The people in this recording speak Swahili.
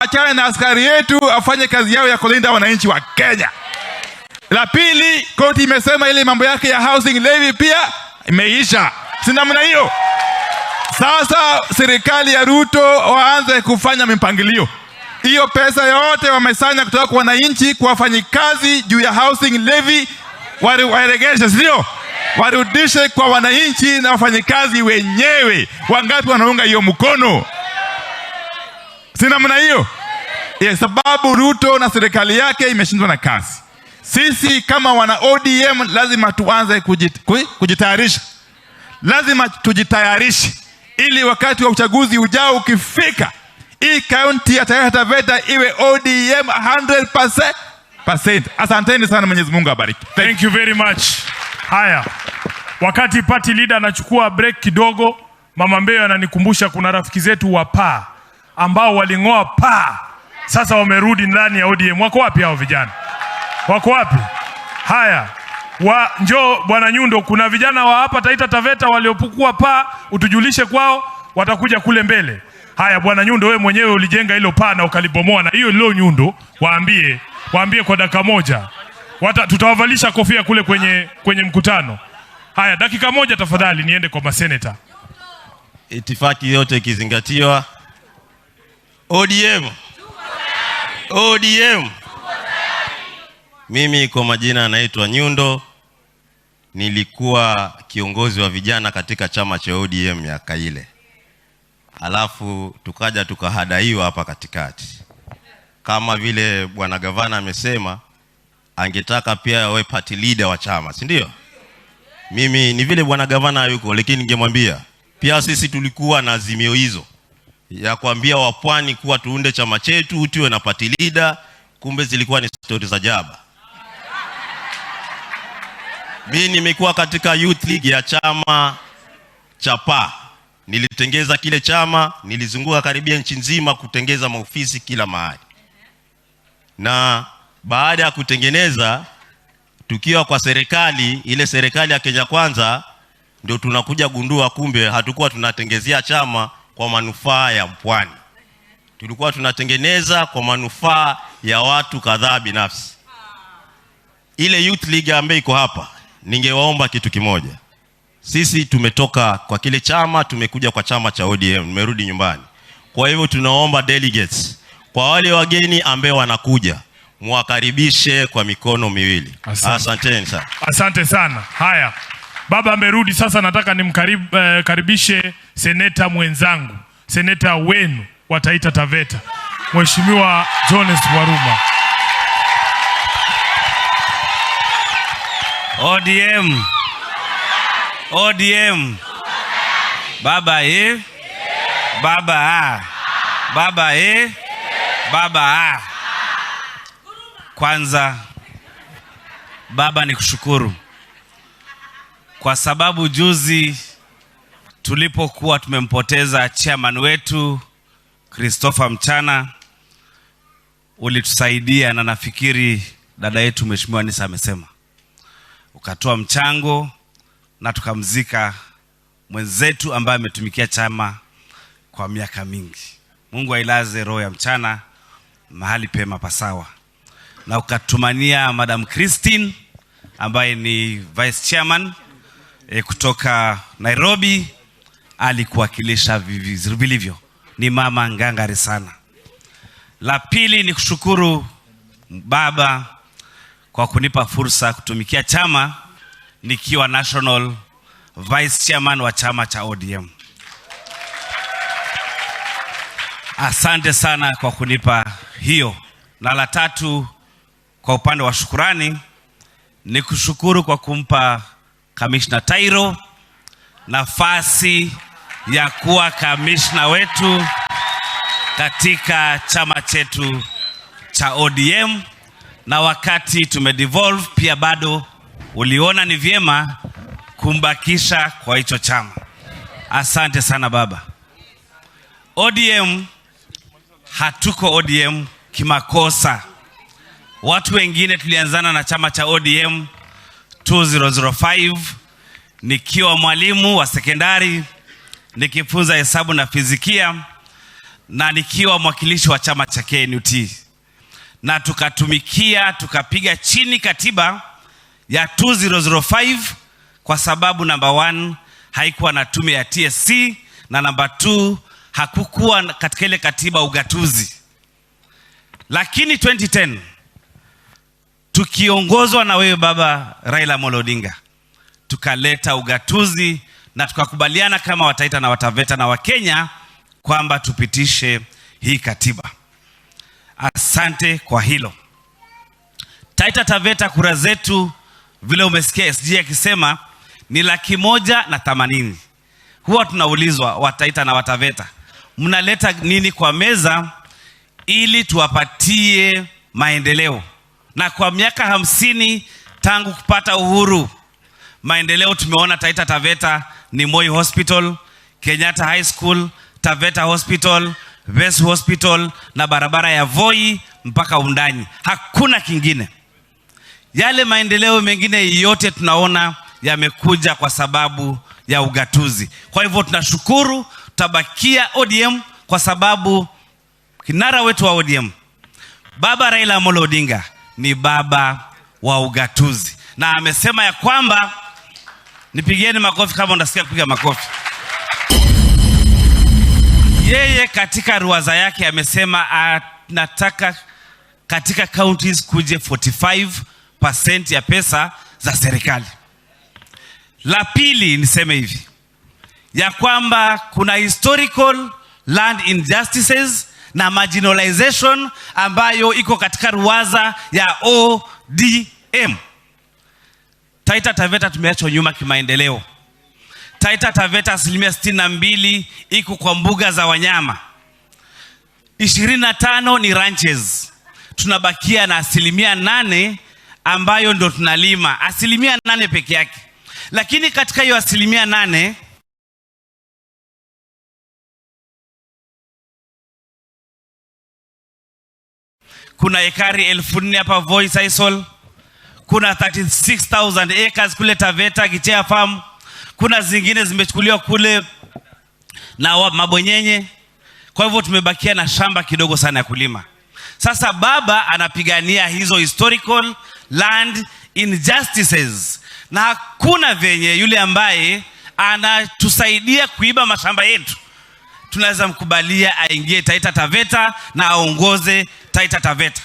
Achana na askari yetu afanye kazi yao ya kulinda wananchi wa Kenya. La pili, koti imesema ile mambo yake ya housing levy pia imeisha. Si namna hiyo. Sasa serikali ya Ruto waanze kufanya mipangilio. Hiyo pesa yote wamesanya kutoka kwa wananchi kwa wafanyikazi juu ya housing levy waregeshe, sio? Warudishe kwa wananchi na wafanyikazi wenyewe. Wangapi wanaunga hiyo mkono? Sina mna hiyo. Sababu Ruto na serikali yake imeshindwa na kazi. Sisi kama wana ODM lazima tuanze kujitayarisha. Lazima tujitayarishe ili wakati wa uchaguzi ujao ukifika, hii kaunti ya Taveta iwe ODM 100%. Asanteni sana, Mwenyezi Mungu abariki. Thank you very much. Haya, wakati party leader anachukua break kidogo, Mama Mbeyo ananikumbusha kuna rafiki zetu wa PA ambao walingoa PA, sasa wamerudi ndani ya ODM. Wako wapi hao vijana? Wako wapi? Haya, njoo Bwana Nyundo, kuna vijana wa hapa Taita Taveta waliopukua PA, utujulishe kwao, watakuja kule mbele. Haya Bwana Nyundo, wewe mwenyewe ulijenga hilo PA na ukalibomoa, na hiyo leo Nyundo, waambie kwa dakika moja. Tutawavalisha kofia kule kwenye mkutano. Haya, dakika moja tafadhali niende kwa maseneta. Itifaki yote ikizingatiwa. ODM. Mimi kwa majina naitwa Nyundo. Nilikuwa kiongozi wa vijana katika chama cha ODM miaka ile. Alafu tukaja tukahadaiwa hapa katikati. Kama vile bwana gavana amesema angetaka pia awe party leader wa chama, si ndio? Mimi ni vile bwana gavana yuko, lakini ningemwambia pia sisi tulikuwa na azimio hizo ya kuambia wapwani kuwa tuunde chama chetu tuwe na party leader, kumbe zilikuwa ni story za jaba. Mimi nimekuwa katika youth league ya chama cha PA. Nilitengeza kile chama, nilizunguka karibia nchi nzima kutengeza maofisi kila mahali. Na baada ya kutengeneza, tukiwa kwa serikali, ile serikali ya Kenya Kwanza, ndio tunakuja gundua kumbe hatukuwa tunatengezea chama kwa manufaa ya mpwani. Tulikuwa tunatengeneza kwa manufaa ya watu kadhaa binafsi. Ile youth league ambayo iko hapa, ningewaomba kitu kimoja. Sisi tumetoka kwa kile chama, tumekuja kwa chama cha ODM, tumerudi nyumbani. Kwa hivyo tunaomba delegates, kwa wale wageni ambao wanakuja, muwakaribishe kwa mikono miwili. Asanteni sana. Asante sana. Haya, baba amerudi sasa, nataka nimkaribishe seneta mwenzangu, seneta wenu wa Taita Taveta, Mheshimiwa Jones Waruma. ODM. Baba Baba. Kwanza baba, nikushukuru kwa sababu juzi tulipokuwa tumempoteza chairman wetu Christopher Mchana, ulitusaidia, na nafikiri dada yetu Mheshimiwa Nisa amesema, ukatoa mchango na tukamzika mwenzetu ambaye ametumikia chama kwa miaka mingi. Mungu ailaze roho ya Mchana mahali pema pasawa. Na ukatumania Madam Christine ambaye ni vice chairman kutoka Nairobi, alikuwakilisha vilivyo. Ni mama ngangari sana. La pili ni kushukuru baba kwa kunipa fursa kutumikia chama nikiwa national vice chairman wa chama cha ODM. Asante sana kwa kunipa hiyo. Na la tatu, kwa upande wa shukurani, ni kushukuru kwa kumpa Commissioner Tairo nafasi ya kuwa commissioner wetu katika chama chetu cha ODM, na wakati tumedevolve pia bado uliona ni vyema kumbakisha kwa hicho chama. Asante sana baba. ODM, hatuko ODM kimakosa. Watu wengine tulianzana na chama cha ODM 2005 nikiwa mwalimu wa sekondari nikifunza hesabu na fizikia. na nikiwa mwakilishi wa chama cha KNUT, na tukapiga chini katiba ya 2005 kwa sababu number 1 haikuwa na tume ya TSC, na number 2 hakukuwa katika ile katiba ugatuzi. Lakini 2010 tukiongozwa na wewe baba Raila Amolo Odinga, tukaleta ugatuzi na tukakubaliana kama Wataita na Wataveta na Wakenya kwamba tupitishe hii katiba. Asante kwa hilo. Taita Taveta, kura zetu vile umesikia SG akisema ni 180,000. Huwa tunaulizwa Wataita na Wataveta, mnaleta nini kwa meza ili tuwapatie maendeleo? Na kwa miaka 50 tangu kupata uhuru, maendeleo tumeona Taita Taveta ni Moi Hospital, Kenyatta High School, Taveta Hospital, West Hospital na barabara ya Voi mpaka Wandayi. Hakuna kingine. Yale maendeleo mengine yote tunaona yamekuja kwa sababu ya ugatuzi. Kwa hivyo tunashukuru, tutabakia ODM kwa sababu kinara wetu wa ODM baba Raila Amolo Odinga ni baba wa ugatuzi, na amesema ya kwamba, nipigieni makofi kama unasikia kupiga makofi. Yeye katika ruwaza yake amesema anataka katika counties kuje 45% ya pesa za serikali. La pili niseme hivi ya kwamba kuna historical land injustices na marginalization ambayo iko katika ruwaza ya ODM. Taita Taveta tumeachwa nyuma kimaendeleo. Taita Taveta 62% iko kwa mbuga za wanyama, 25 ni ranches. Tunabakia na 8% ambayo ndo tunalima, 8% peke yake. Lakini katika hiyo 8% kuna ekari 4,000 hapa Voi Sisal, kuna 36,000 acres kule Taveta Kichea Farm, kuna zingine zimechukuliwa kule na Mabonyenye. Kwa hivyo tumebakia na shamba kidogo sana ya kulima. Sasa baba anapigania hizo historical land injustices, na hakuna venye yule ambaye anatusaidia kuiba mashamba yetu tunaweza mkubalia aingie Taita Taveta na aongoze Taita Taveta.